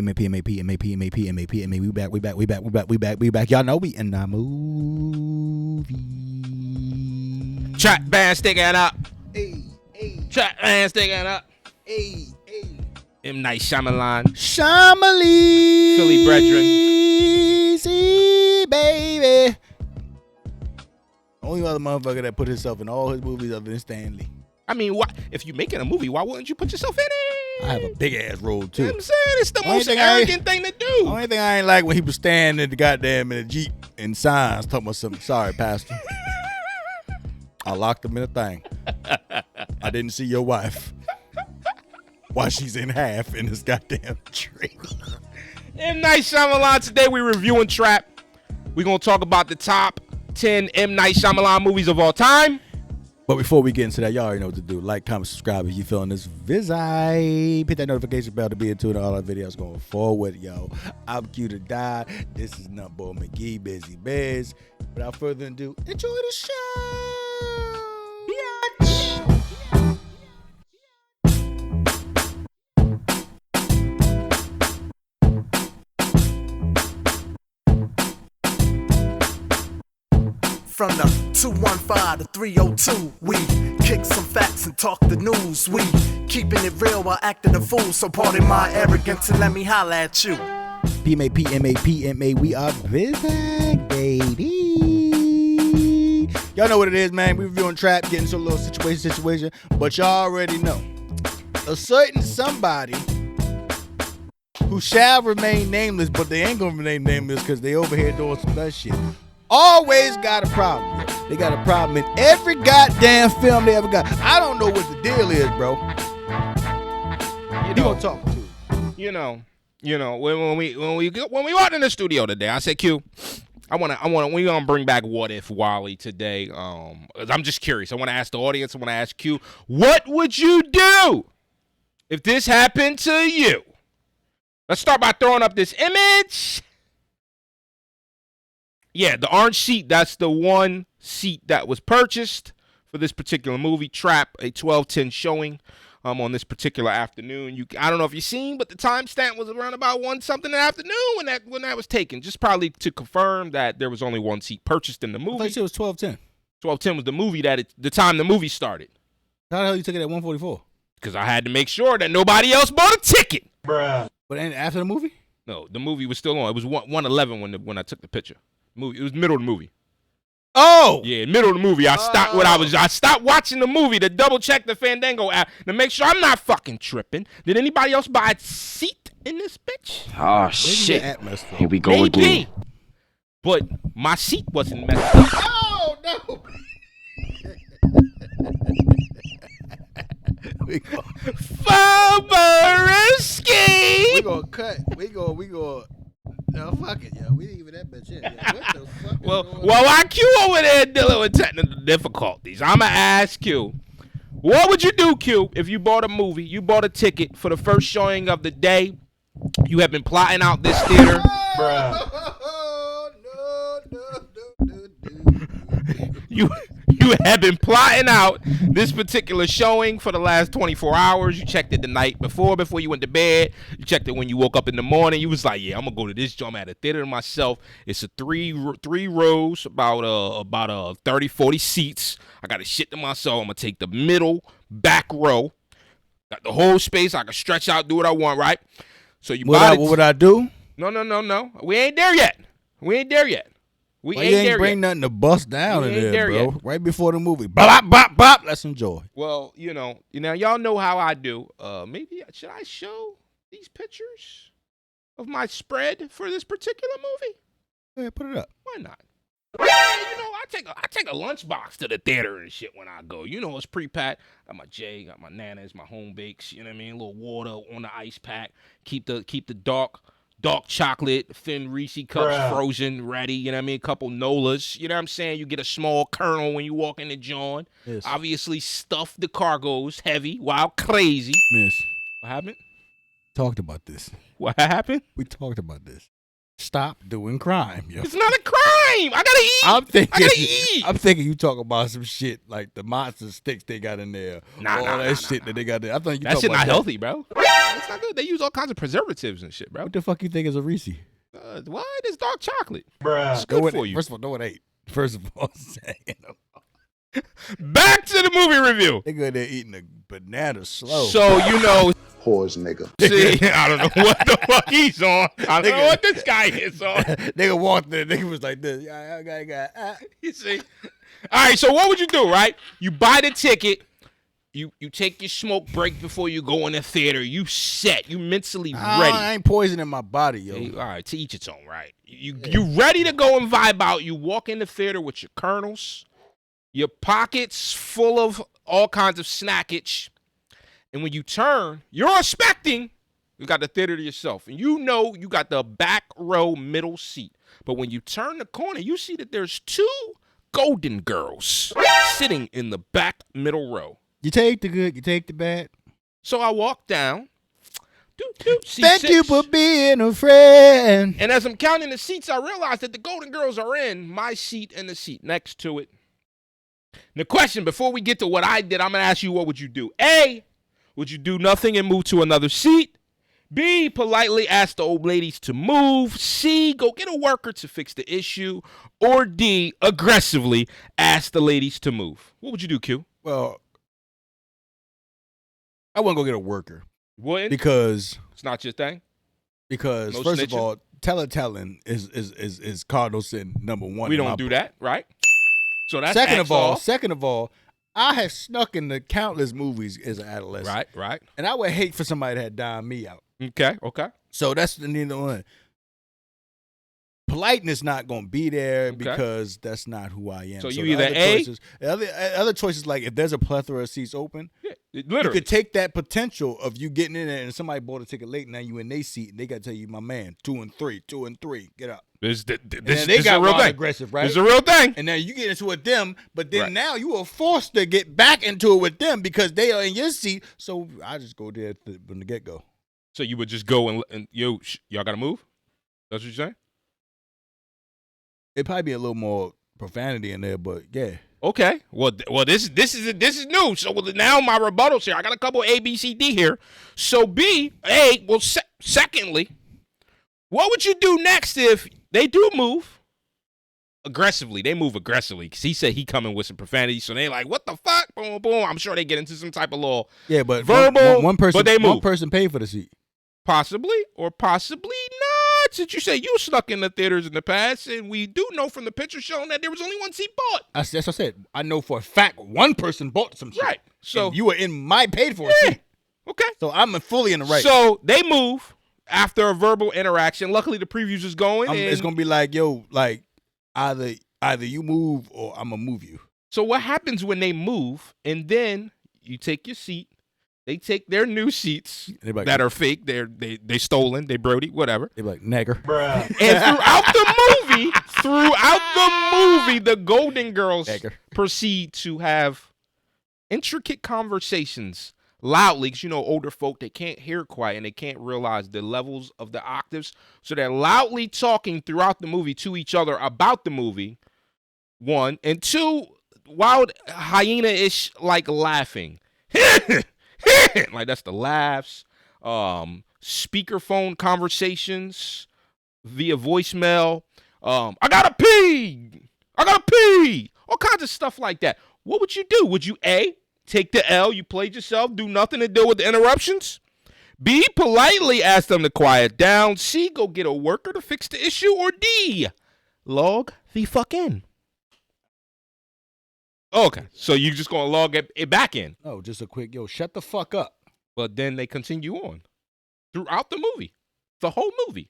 PMA. We back. Y'all know we in the movie. Trap band sticking up. Hey. Trap band sticking up. Hey. M. Night Shyamalan. Philly brethren. Easy, baby. Only other motherfucker that put himself in all his movies other than Stan Lee. I mean, if you're making a movie, why wouldn't you put yourself in it? I have a big ass role too. You know what I'm saying? It's the most arrogant thing to do. Only thing I ain't like when he was standing in the goddamn in a Jeep in signs talking about something. Sorry, Pastor. I locked him in a thing. I didn't see your wife while she's in half in this goddamn tree. M. Night Shyamalan. Today we're reviewing Trap. We're going to talk about the top 10 M. Night Shyamalan movies of all time. But before we get into that, y'all already know what to do. Like, comment, subscribe if you feeling this visit. Hit that notification bell to be in tune to all our videos going forward, yo. I'm Q to die. This is Numbo McGee, Busy Biz. Without further ado, enjoy the show. From the 215 to 302, we kick some facts and talk the news. We keeping it real while acting a fool. So pardon my arrogance and let me holla at you. PMA, we are back, baby. Y'all know what it is, man. We reviewing Trap, getting into a little situation, but y'all already know. A certain somebody who shall remain nameless, but they ain't gonna remain nameless because they over here doing some bad shit. Always got a problem. They got a problem in every goddamn film they ever got. I don't know what the deal is, bro. You gonna talk to? When we walked in the studio today, I said, Q, we gonna bring back What If Wally today. I'm just curious. I want to ask the audience. I want to ask Q, what would you do if this happened to you? Let's start by throwing up this image. Yeah, the orange seat, that's the one seat that was purchased for this particular movie, Trap, a 12:10 showing on this particular afternoon. I don't know if you've seen, but the timestamp was around about 1-something in the afternoon when that was taken, just probably to confirm that there was only one seat purchased in the movie. I thought it was 12:10. 12:10 was the movie the time the movie started. How the hell you took it at 1:44? Because I had to make sure that nobody else bought a ticket. Bruh. But after the movie? No, the movie was still on. It was 1:11 when I took the picture. It was middle of the movie. Oh! Yeah, middle of the movie. I stopped watching the movie to double check the Fandango app to make sure I'm not fucking tripping. Did anybody else buy a seat in this bitch? Oh shit. Here we go Maybe. again. But my seat wasn't messed up. Oh no! Faberisky! We gonna cut. We gonna. No, fuck it, yo. We didn't even that bitch in. What the fuck? Well, I Q over there dealing with technical difficulties. I'ma ask you, what would you do, Q, if you bought a movie, you bought a ticket for the first showing of the day, you have been plotting out this theater? Bruh. You have been plotting out this particular showing for the last 24 hours. You checked it the night before you went to bed. You checked it when you woke up in the morning. You was like, yeah, I'm going to go to this joint. I'm at a theater myself. It's a three rows, about 30, 40 seats. I got to shit to myself. I'm going to take the middle back row. Got the whole space. I can stretch out, do what I want, right? So what would I do? No. We ain't there yet. Why you ain't bring nothing to bust down in there, bro? Yet. Right before the movie. Bop, bop, bop. Let's enjoy. Well, y'all know how I do. Maybe should I show these pictures of my spread for this particular movie? Yeah, put it up. Why not? I take a lunchbox to the theater and shit when I go. It's pre-packed. Got my J, got my nanas, my home bakes. You know what I mean? A little water on the ice pack. Keep the dark chocolate, thin Reese cups frozen, ready, you know what I mean? A couple Nolas, you know what I'm saying? You get a small kernel when you walk into John. Yes. Obviously, stuff the cargoes heavy, wild, crazy. Miss. What happened? Talked about this. What happened? We talked about this. Stop doing crime, yo. It's not a crime. I gotta eat. I gotta eat. I'm thinking you talk about some shit like the monster sticks they got in there. All that shit that they got there. I thought you that talking shit about not healthy, bro. It's not good. They use all kinds of preservatives and shit, bro. What the fuck you think is a Reese? What? It's dark chocolate. Bruh. It's good for you. First of all, no, it ain't. First of all, Back to the movie review. they go there eating a banana slow. So, you know. Whores, nigga. See, I don't know what the fuck he's on. I don't know what this guy is on. Nigga walked there. Nigga was like this. You see? All right, so what would you do, right? You buy the ticket. You take your smoke break before you go in the theater. You set. You mentally ready. I ain't poisoning my body, yo. Hey, all right, to each its own, right? You ready to go and vibe out. You walk in the theater with your kernels, your pockets full of all kinds of snackage. And when you turn, you're expecting you got the theater to yourself. And you know you got the back row middle seat. But when you turn the corner, you see that there's two golden girls sitting in the back middle row. You take the good, you take the bad. So I walk down. Thank you for being a friend. And as I'm counting the seats, I realize that the golden girls are in my seat and the seat next to it. The question, before we get to what I did, I'm going to ask you, what would you do? A, would you do nothing and move to another seat? B, politely ask the old ladies to move. C, go get a worker to fix the issue. Or D, aggressively ask the ladies to move. What would you do, Q? Well, I want to go get a worker. Wouldn't? Because it's not your thing? Because, no first snitching? of all, telling is cardinal sin number one. We don't do that, right? So that's Second of all, I have snuck into countless movies as an adolescent. Right. And I would hate for somebody that had dined me out. Okay. So that's the neither one. Politeness not going to be there because that's not who I am. So you either A. Other choices, like if there's a plethora of seats open, literally. you could take that potential of you getting in there and somebody bought a ticket late, now you in their seat, and they got to tell you, my man, 2 and 3, get up. This they got a real thing. Aggressive, right? This is a real thing. And now you get into it with them, but then now you are forced to get back into it with them because they are in your seat. So I just go there from the get-go. So you would just go and y'all got to move? That's what you're saying? It'd probably be a little more profanity in there, but yeah. Okay. Well, this is new. So now my rebuttals here. I got a couple A, B, C, D here. So secondly, what would you do next if they do move aggressively? They move aggressively because he said he coming with some profanity. So they like, what the fuck? Boom, boom. I'm sure they get into some type of little verbal. One person, but they move. One person paid for the seat. Possibly or possibly not. Since you say you snuck in the theaters in the past, and we do know from the picture showing that there was only one seat bought. That's what I said. I know for a fact one person bought some shit. Right. So and you were in my paid for seat. Okay. So I'm fully in the right. So they move after a verbal interaction. Luckily, the previews is going. It's gonna be like, yo, like either you move or I'm gonna move you. So what happens when they move, and then you take your seat? They take their new seats like, that are fake. They stolen. They Brody, whatever. They like nagger. Bruh. And throughout the movie, the Golden Girls proceed to have intricate conversations loudly. Because older folk, they can't hear quiet and they can't realize the levels of the octaves. So they're loudly talking throughout the movie to each other about the movie. One and two, wild hyena-ish like laughing. Like that's the laughs, speakerphone conversations via voicemail. I gotta pee, all kinds of stuff like that. What would you do? Would you A, take the L, you played yourself, do nothing to deal with the interruptions? B, politely ask them to quiet down? C, go get a worker to fix the issue? Or D, log the fuck in? Okay, so you just gonna log it back in? Oh, just a quick, shut the fuck up. But then they continue on throughout the movie, the whole movie,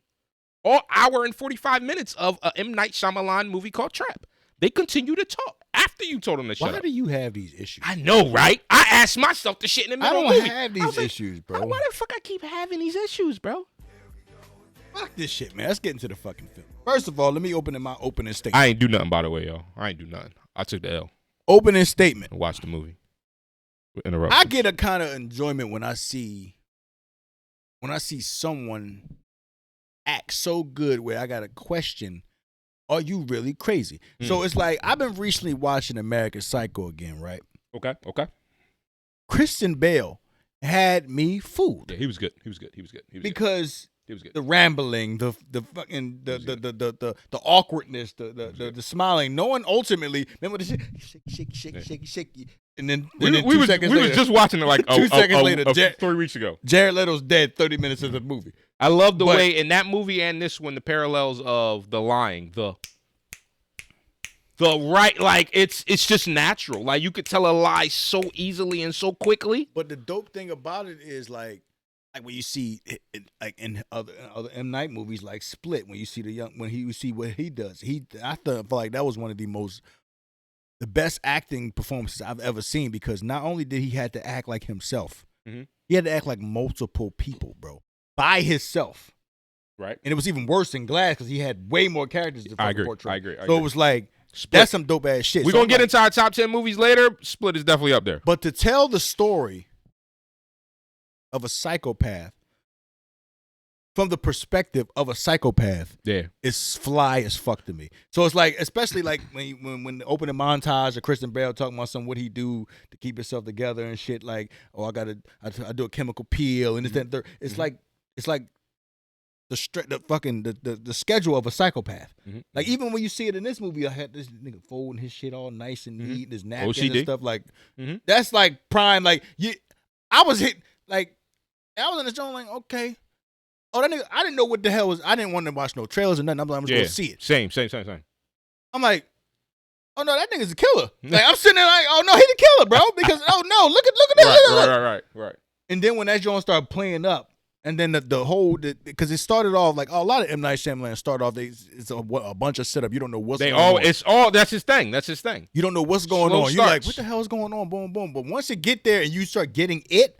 all hour and 45 minutes of a M. Night Shyamalan movie called Trap. They continue to talk after you told them to shut up. Why do you have these issues? I know, right? I asked myself the shit in the middle of the movie. I don't have these issues, bro. Why the fuck I keep having these issues, bro? Fuck this shit, man. Let's get into the fucking film. First of all, let me open in my opening statement. I ain't do nothing, by the way, yo. I ain't do nothing. I took the L. Opening statement. And watch the movie. I get a kind of enjoyment when I see someone act so good where I got to question, are you really crazy? So it's like, I've been recently watching American Psycho again, right? Okay. Christian Bale had me fooled. Yeah, he was good. Because he was good. The rambling, the fucking the awkwardness, the smiling. No one ultimately remember the shake, and then we 2 was seconds later, just watching it like 2 seconds later, 3 weeks ago. Jared Leto's dead 30 minutes into the movie. I love the way in that movie and this one, the parallels of the lying, the right, like it's just natural. Like you could tell a lie so easily and so quickly. But the dope thing about it is like when you see like in other M. Night movies like Split, when you see you see what he does, I feel like that was one of the best acting performances I've ever seen, because not only did he have to act like himself, he had to act like multiple people, bro, by himself. Right. And it was even worse in Glass because he had way more characters to portray. I agree. So it was like, Split. That's some dope ass shit. We're going to get into our top 10 movies later. Split is definitely up there. But to tell the story of a psychopath from the perspective of a psychopath, is fly as fuck to me. So it's like, especially like when the opening montage of Christian Bale talking about what he do to keep himself together and shit, like, I do a chemical peel and this, that, and third. It's like the schedule of a psychopath. Like even when you see it in this movie, I had this nigga folding his shit all nice and neat, and his napkins and stuff. Like that's like prime. Like I was hit. Like I was in the joint. Like okay. Oh, that nigga, I didn't know what the hell was. I didn't want to watch no trailers or nothing. I'm just gonna see it. Same. I'm like, oh no, that nigga's a killer. Like I'm sitting there like, oh no, he the killer, bro. Because oh no, look at this. Right. And then when that joint started playing up, and then the whole, because it started off like a lot of M. Night Shyamalan started off. It's a bunch of setup. You don't know what's going on. It's all that's his thing. You don't know what's going on. You're like, what the hell is going on? Boom, boom. But once you get there and you start getting it,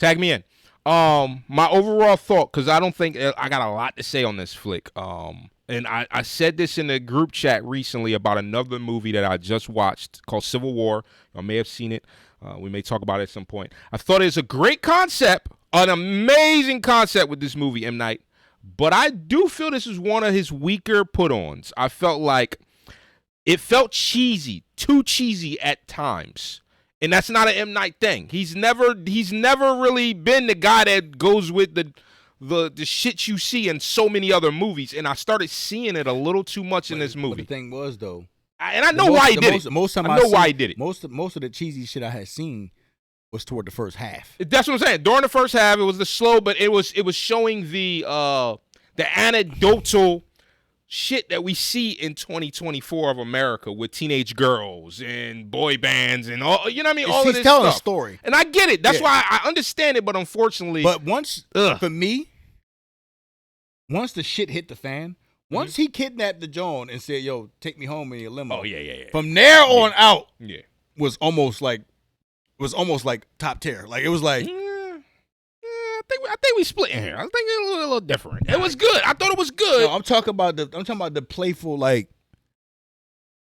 tag me in. My overall thought, because I don't think I got a lot to say on this flick. And I said this in the group chat recently about another movie that I just watched called Civil War. I may have seen it. We may talk about it at some point. I thought it's a great concept, an amazing concept with this movie, M. Night. But I do feel this is one of his weaker put-ons. I felt like it felt cheesy, too cheesy at times. And that's not an M. Night thing. He's never really been the guy that goes with the shit you see in so many other movies. And I started seeing it a little too much in this movie. But the thing was though, I know why he did it. Most of the cheesy shit I had seen was toward the first half. That's what I'm saying. During the first half, it was the slow, but it was showing the anecdotal shit that we see in 2024 of America with teenage girls and boy bands and all, you know what I mean? All of this he's telling stuff. A story. And I get it. That's why I understand it, but unfortunately. But for me, once the shit hit the fan, once he kidnapped the Joan and said, yo, take me home in your limo. Oh, yeah. From there on out, was almost like top tier. Like it was like, I think we split in here. I think it's a little different. It was good. I thought it was good. No, I'm talking about the playful, like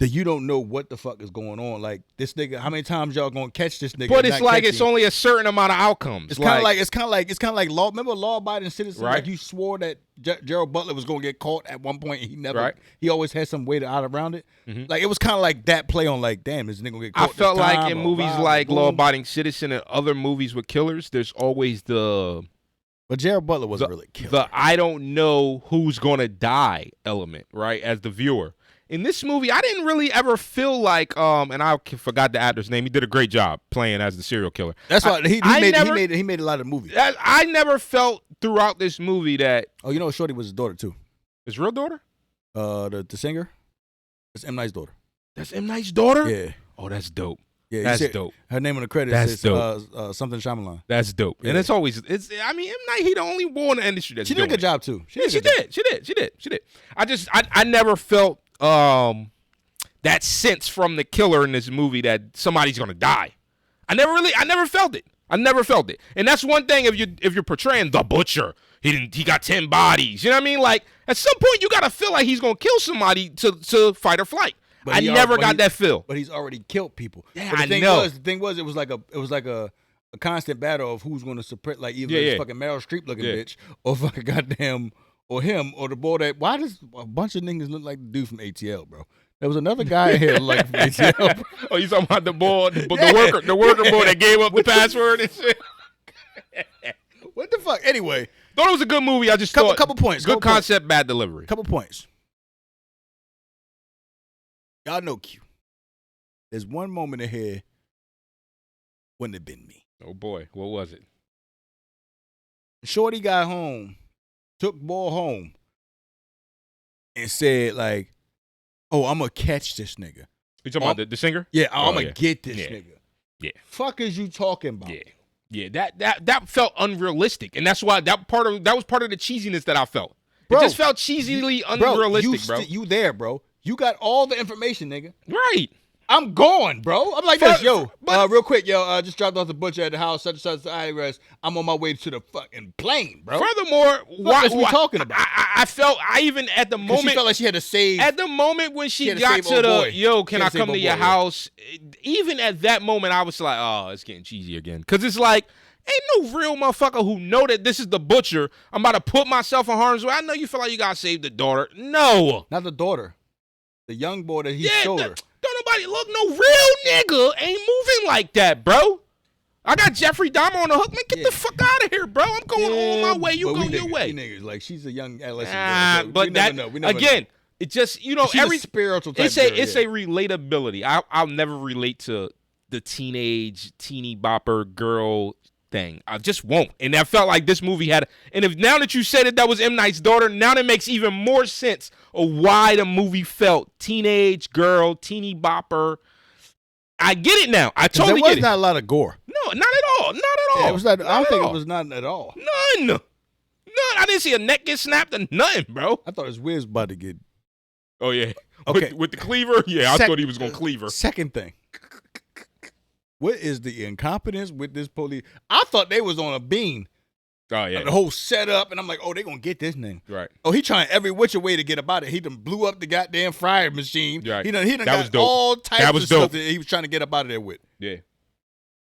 you don't know what the fuck is going on. Like this nigga, how many times y'all gonna catch this nigga? But it's like it's only a certain amount of outcomes. It's kind of like law. Remember law-abiding citizens? Right. Like you swore that Gerald Butler was gonna get caught at one point, and he never. Right. He always had some way out around it. Like it was kind of like that play on like, damn, is this nigga gonna get caught? I felt like in movies like Law-Abiding Citizen and other movies with killers, there's always the. But Gerald Butler wasn't really killed. The I don't know who's gonna die element, right? As the viewer. In this movie, I didn't really ever feel like, and I forgot the actor's name. He did a great job playing as the serial killer. That's why he made a lot of movies. I never felt throughout this movie that. Oh, you know, Shorty was his daughter too. His real daughter? The singer. That's M. Night's daughter. That's M. Night's daughter? Yeah. Oh, that's dope. Yeah, that's dope. Her name on the credits is something Shyamalan. That's dope. Yeah. And I mean, M. Night, he the only one in the industry that's doing She did a good job too. She did. I never felt that sense from the killer in this movie that somebody's gonna die. I never felt it. And that's one thing if you're portraying the butcher. He got 10 bodies. You know what I mean? Like at some point you gotta feel like he's gonna kill somebody to fight or flight. I never got that feel. But he's already killed people. Yeah, but the thing was, it was like a a constant battle of who's going to suppress, like either this fucking Meryl Streep looking bitch or fucking goddamn or him or the boy that. Why does a bunch of niggas look like the dude from ATL, bro? There was another guy in here like from ATL. Oh, you talking about the boy, the worker boy that gave up the password and shit? What the fuck? Anyway, thought it was a good movie. I just thought couple points. Good concept, bad delivery. Couple points. Y'all know Q. There's one moment in here. Wouldn't have been me. Oh boy, what was it? Shorty got home, took ball home, and said like, "Oh, I'm gonna catch this nigga." You talking about the singer? Yeah, I'm gonna get this nigga. Yeah. Fuck is you talking about? Yeah. That felt unrealistic, and that's why that was part of the cheesiness that I felt. Bro, it just felt cheesily unrealistic, bro. You there, bro? You got all the information, nigga. Right. I'm going, bro. I'm like this, yo. Real quick, yo. Just dropped off the butcher at the house. Such and such IRS. I'm on my way to the fucking plane, bro. Furthermore, what we talking about? I felt even at the moment she felt like she had to save. At the moment when she got to the can I come to your house? Even at that moment, I was like, oh, it's getting cheesy again, because it's like. Ain't no real motherfucker who know that this is the butcher. I'm about to put myself in harm's way. I know you feel like you gotta save the daughter. No, not the daughter. The young boy that he showed her. Don't nobody look. No real nigga ain't moving like that, bro. I got Jeffrey Dahmer on the hook. Man, get the fuck out of here, bro. I'm going on my way. You go your way. Niggas, like she's a young adolescent girl. But that again, it just every spiritual type. It's a relatability. I'll never relate to the teeny bopper girl thing. I just won't. And I felt like this movie had, and if now that you said that was M. Night's daughter, now that makes even more sense of why the movie felt teenage girl, teeny bopper. I get it now. I totally get it. There was not a lot of gore. No, not at all. Not at all. Yeah, it was not, I don't think it was none at all. None. I didn't see a neck get snapped or nothing, bro. I thought his Wiz about to get. Oh, yeah. Okay. With the cleaver? Yeah, I thought he was going to cleave her. Second thing. What is the incompetence with this police? I thought they was on a bean. Oh, yeah. The whole setup, and I'm like, oh, they going to get this nigga. Right. Oh, he trying every which way to get about it. He done blew up the goddamn fryer machine. Right. He done got all types of stuff that he was trying to get up out of there with. Yeah.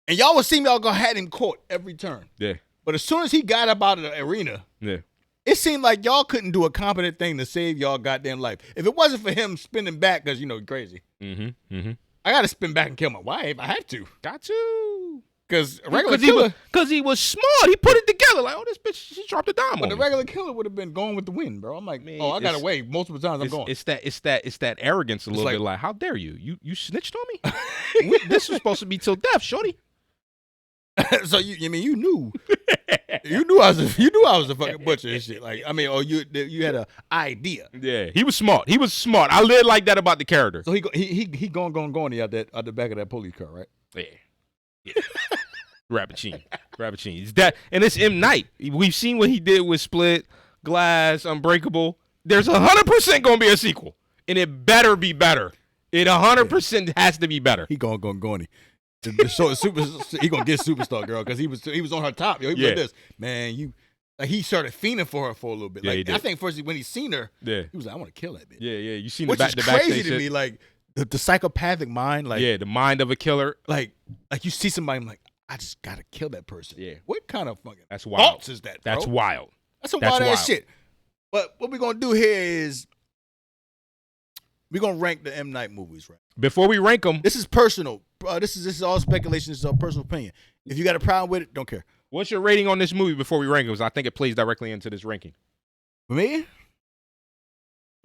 And y'all would see me all go had him caught every turn. Yeah. But as soon as he got up out of the arena, yeah, it seemed like y'all couldn't do a competent thing to save y'all goddamn life. If it wasn't for him spinning back, because, crazy. I got to spin back and kill my wife. I have to. Got to. Because a regular killer. Because he was smart. He put it together. Like, oh, this bitch, she dropped a dime on me. But the regular killer would have been going with the wind, bro. I'm like, man, I got away multiple times. I'm going. It's that arrogance a little bit. Like, how dare you? You snitched on me? This was supposed to be till death, shorty. So you knew you knew I was a fucking butcher and shit. Like, you had an idea. Yeah, he was smart. I lived like that about the character. So he going out the back of that police car, right? Yeah. Rappuccini. It's that, and it's M. Night. We've seen what he did with Split, Glass, Unbreakable. There's 100% gonna be a sequel, and it better be better. It 100% has to be better. He going. The show is he gonna get superstar girl because he was on her top. Yo, he was like this, man. He started fiending for her for a little bit. Like, I think first when he seen her, he was like, I want to kill that bitch. Yeah. You seen which the is crazy to me, like the psychopathic mind, like the mind of a killer. Like you see somebody, I'm like, I just gotta kill that person. Yeah. What kind of fucking that's wild. thoughts is that? Bro? That's wild. That's some wild ass shit. But what we're gonna do here is we're gonna rank the M. Night movies, right? Before we rank them, this is personal. This is all speculation. This is all personal opinion. If you got a problem with it, don't care. What's your rating on this movie before we rank them? I think it plays directly into this ranking. For me, I'm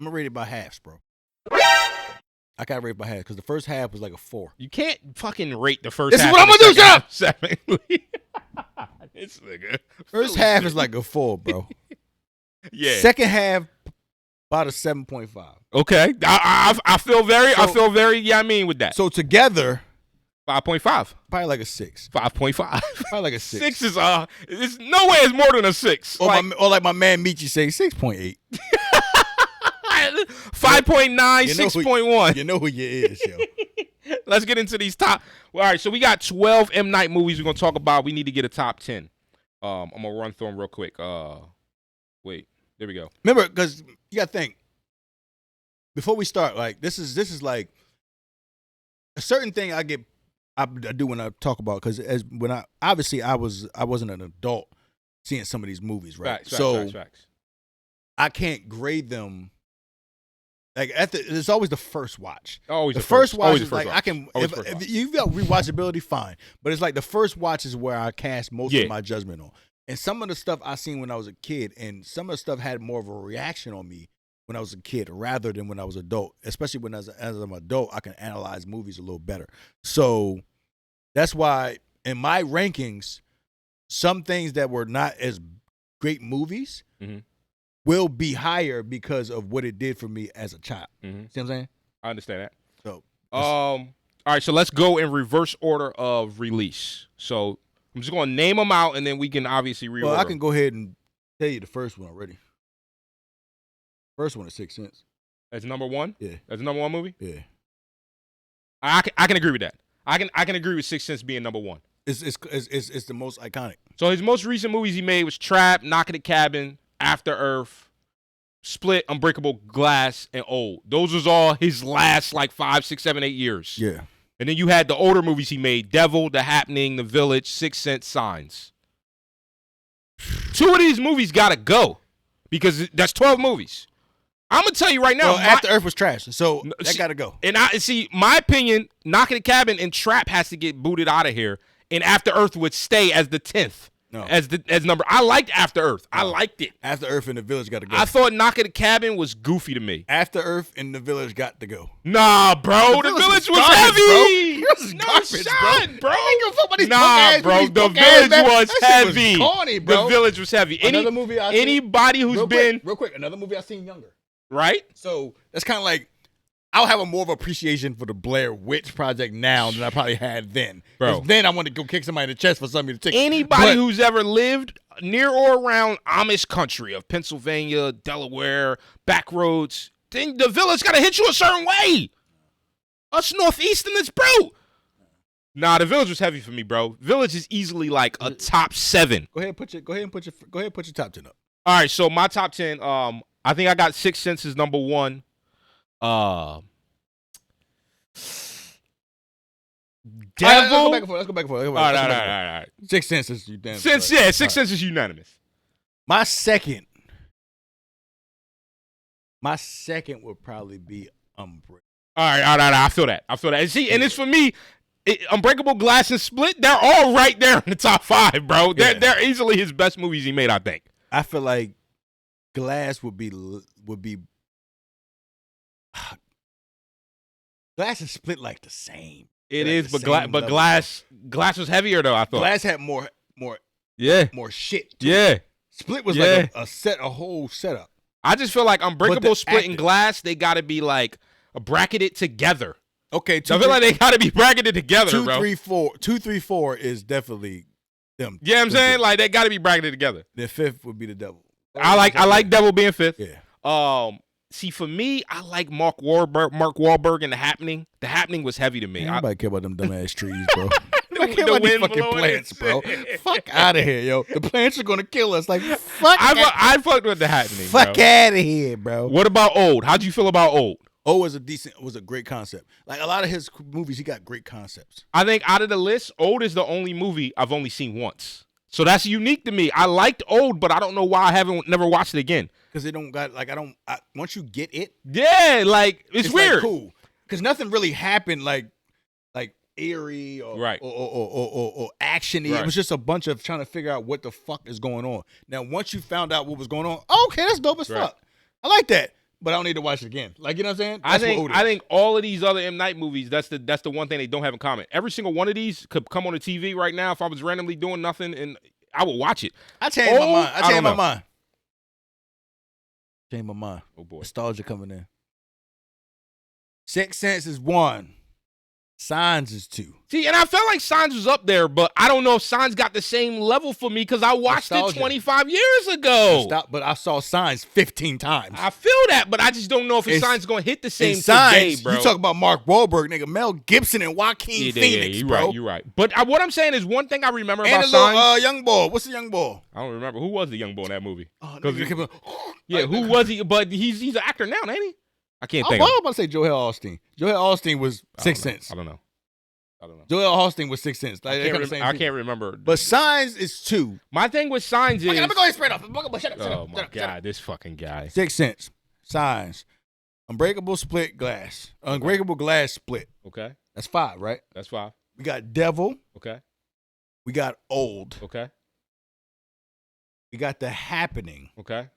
gonna rate it by halves, bro. I got rated by half because the first half was like a 4. You can't fucking rate the first half. This is what I'm gonna do, Seven. This nigga. First half is like a 4, bro. Yeah. Second half, about a 7.5. Okay. I feel very, with that. So together, 5.5. Probably like a 6. 5.5. Probably like a 6. 6 is it's no way it's more than a 6. Or like my man Michi say, 6.8. 5.9, 6.1. You know who you is, yo. Let's get into these top. All right, so we got 12 M. Night movies we're going to talk about. We need to get a top 10. I'm going to run through them real quick. Wait, there we go. Remember, because you got to think, before we start, like, this is like a certain thing I get I do when I talk about because when I wasn't an adult seeing some of these movies, right? Facts. I can't grade them. Like it's always the first watch. Always the first watch always is the first like watch. I can if you've got rewatchability, fine. But it's like the first watch is where I cast most of my judgment on. And some of the stuff I seen when I was a kid, and some of the stuff had more of a reaction on me when I was a kid rather than when I was adult. Especially when as an adult, I can analyze movies a little better. So that's why in my rankings, some things that were not as great movies will be higher because of what it did for me as a child. See what I'm saying? I understand that. So all right, so let's go in reverse order of release. So I'm just going to name them out, and then we can obviously reorder. Well, I can go ahead and tell you the first one already. First one is 6th Sense. That's number one? Yeah. That's the number one movie? Yeah. I can agree with that. I can agree with 6th Sense being number one. It's the most iconic. So his most recent movies he made was Trap, Knock at the Cabin, After Earth, Split, Unbreakable Glass, and Old. Those was all his last like 5, 6, 7, 8 years. Yeah. And then you had the older movies he made, Devil, The Happening, The Village, 6th Sense, Signs. 2 of these movies got to go because that's 12 movies. I'm going to tell you right now. Well, After Earth was trash, so that got to go. And I see, my opinion, Knock at the Cabin and Trap has to get booted out of here, and After Earth would stay as the 10th. No. As number. I liked After Earth. No. I liked it. After Earth and The Village got to go. I thought Knock at the Cabin was goofy to me. After Earth and The Village got to go. Nah, bro. The Village was heavy. Bro. Nah, bro. The Village was heavy. Corny, bro. The Village was heavy. Another movie I seen, anybody who's real quick, another movie I seen younger. Right? So that's kind of like I'll have a more of appreciation for the Blair Witch Project now than I probably had then. Bro. Then I wanted to go kick somebody in the chest for something to take. Anybody who's ever lived near or around Amish country of Pennsylvania, Delaware, back roads, then the Village got to hit you a certain way. Us Northeasterners, bro. Nah, the Village was heavy for me, bro. Village is easily like a top 7. Go ahead and put your top 10 up. All right, so my top 10, I think I got 6th Sense as number 1. Devil. Let's go back and forth. All right. 6th Sense is unanimous. 6th Sense is unanimous. My second would probably be Unbreakable. All right. I feel that. And see, and it's for me, Unbreakable, Glass, and Split. They're all right there in the top 5, bro. They're easily his best movies he made, I think. I feel like Glass would be Glass and Split like the same. It is, but Glass was heavier though. I thought Glass had more shit. Yeah, Split was like a whole setup. I just feel like Unbreakable, Split, and Glass, they got to be like bracketed together. Okay, I feel like they got to be bracketed together, 2, bro. 3, 4. 2, 3, 4 is definitely them. Yeah, I'm saying like they got to be bracketed together. The 5th would be the Devil. I like Devil being 5th. Yeah. See, for me, I like Mark Wahlberg and The Happening. The Happening was heavy to me. Nobody care about them dumbass trees, bro. Nobody care about these fucking plants, bro. Fuck out of here, yo. The plants are gonna kill us. Like, fuck. I fucked with The Happening. Fuck out of here, bro. What about Old? How'd you feel about Old? Old was a great concept. Like a lot of his movies, he got great concepts. I think out of the list, Old is the only movie I've only seen once. So that's unique to me. I liked Old, but I don't know why I never watched it again. Because it don't got like once you get it, yeah, like it's weird, like, cool. Because nothing really happened like eerie or actiony. Right. It was just a bunch of trying to figure out what the fuck is going on. Now, once you found out what was going on, okay, that's dope as fuck. I like that, but I don't need to watch it again. Like, you know what I'm saying? I think all of these other M. Night movies, that's the one thing they don't have in common. Every single one of these could come on the TV right now if I was randomly doing nothing, and I would watch it. I changed my mind. Change my mind. Oh boy, nostalgia coming in. 6th Sense is 1. Signs is 2. See, and I felt like Signs was up there, but I don't know if Signs got the same level for me because I watched it 25 years ago. But I saw Signs 15 times. I feel that, but I just don't know if Signs going to hit the same today, bro. You talk about Mark Wahlberg, nigga, Mel Gibson and Joaquin Phoenix, bro. You're right. But what I'm saying is one thing I remember about Signs. And the little young boy. What's the young boy? I don't remember. Who was the young boy in that movie? Yeah, who was he? But he's an actor now, ain't he? I can't think. I was about to say Joel Osteen. Joel Osteen was 6th Sense. I don't know. I don't know. Joel Osteen was Sixth Sense. Like, I can't remember. But Signs is 2. My thing with Signs is. Okay, let me go ahead straight off. Shut up. Oh my God, this fucking guy. Sixth Sense, Signs, Unbreakable Split Glass, Unbreakable Glass Split. Okay. That's 5, right? That's 5. We got Devil. Okay. We got Old. Okay. We got The Happening. Okay.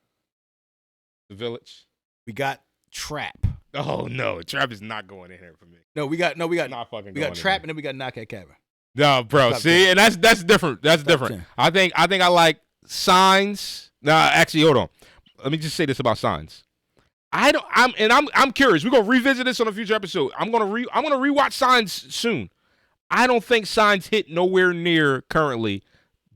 The Village. We got Trap. Oh no, Trap is not going in here for me. We got Not fucking. We got Trap and then we got Knock at Cabin. No, bro. See, and that's different. That's different. 10. I think I like Signs. Nah, actually, hold on. Let me just say this about Signs. I'm curious. We're gonna revisit this on a future episode. I'm gonna rewatch Signs soon. I don't think Signs hit nowhere near currently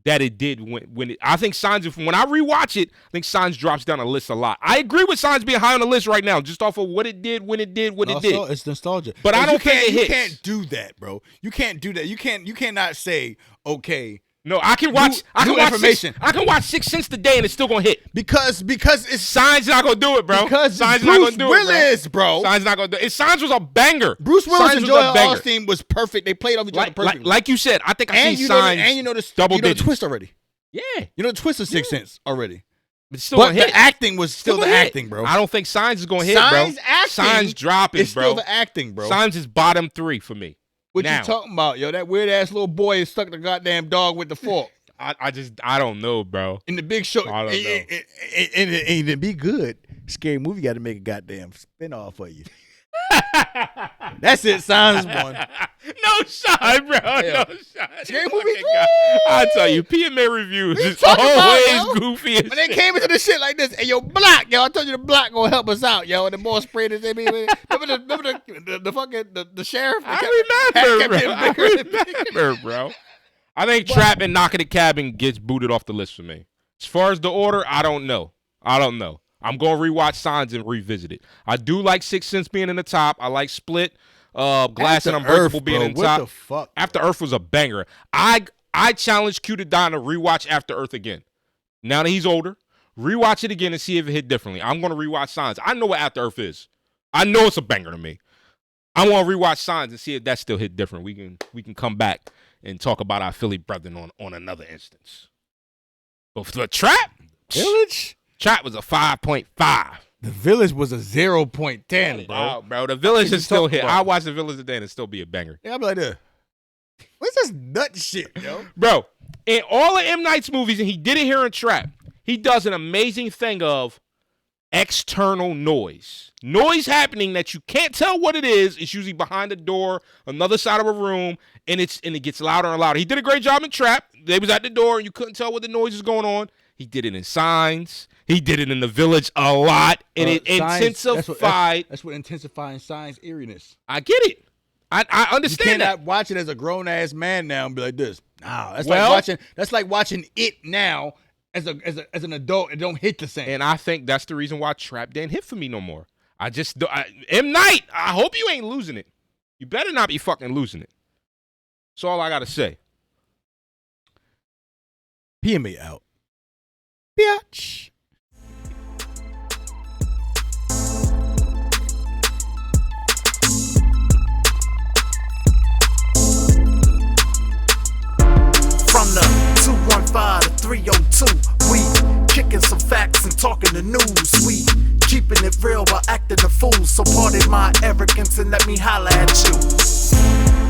that it did when it. I think Signs, when I rewatch it, I think Signs drops down the list a lot. I agree with Signs being high on the list right now, just off of what it did, when it did, what it did. It's nostalgia. But I don't think it hits. You can't do that, bro. You can't do that. You cannot say, okay. No, I can watch. I can watch information. I can watch Sixth Sense today and it's still gonna hit because it's Signs not gonna do it, bro. Because Signs Bruce not gonna do Willis, it, bro. Signs not gonna do it. Signs was a banger. Bruce Willis Signs and Joel Osteen was perfect. They played off each other perfectly. Like you said, I think I seen Signs. And you know the double digits. Twist already. Yeah, you know the twist of Sixth Sense already. But still, the acting was still the acting, bro. I don't think Signs is gonna hit, bro. Acting Signs dropping, it's bro. Still the acting, bro. Signs is bottom 3 for me. What you talking about, yo? That weird ass little boy is stuck the goddamn dog with the fork. I don't know, bro. In the Big Show, I don't know. And to be good, Scary Movie got to make a goddamn spinoff for you. That's it. Signs one. No shot, bro. No shot. Scary Movie. I tell you, PMA reviews is always always goofy as shit. When they came into the shit like this, hey, yo, Block, yo, I told you the Block gonna help us out, yo. And the boy sprayed his. Remember the fucking the sheriff? I remember, bro. I think Trap and Knock at the Cabin gets booted off the list for me. As far as the order, I don't know. I'm going to rewatch Signs and revisit it. I do like Sixth Sense being in the top. I like Split, Glass and Unbreakable being in the top. What the fuck? After Earth was a banger. I challenge Q to Don to rewatch After Earth again. Now that he's older, rewatch it again and see if it hit differently. I'm going to rewatch Signs. I know what After Earth is. I know it's a banger to me. I want to rewatch Signs and see if that still hit different. We can come back and talk about our Philly brethren on another instance. But for Trap, Village? Trap was a 5.5. The Village was a 0.10, bro. Wow, bro. The Village is still hit. I watch The Village today and it still be a banger. Yeah, I'll be like this. What's this nut shit, yo? Bro, in all of M. Night's movies, and he did it here in Trap, he does an amazing thing of external noise. Noise happening that you can't tell what it is. It's usually behind a door, another side of a room, and it gets louder and louder. He did a great job in Trap. They was at the door, and you couldn't tell what the noise was going on. He did it in Signs. He did it in The Village a lot, and it intensified. That's what intensifying Signs' eeriness. I get it. I understand that. You cannot watch it as a grown-ass man now and be like this. No, that's like watching it now as an adult. It don't hit the same. And I think that's the reason why Trap didn't hit for me no more. M. Night, I hope you ain't losing it. You better not be fucking losing it. That's all I got to say. PMA out. Bitch. From the 215 to 302, we kicking some facts and talking the news. We keeping it real while acting a fool. So pardon my arrogance and let me holla at you.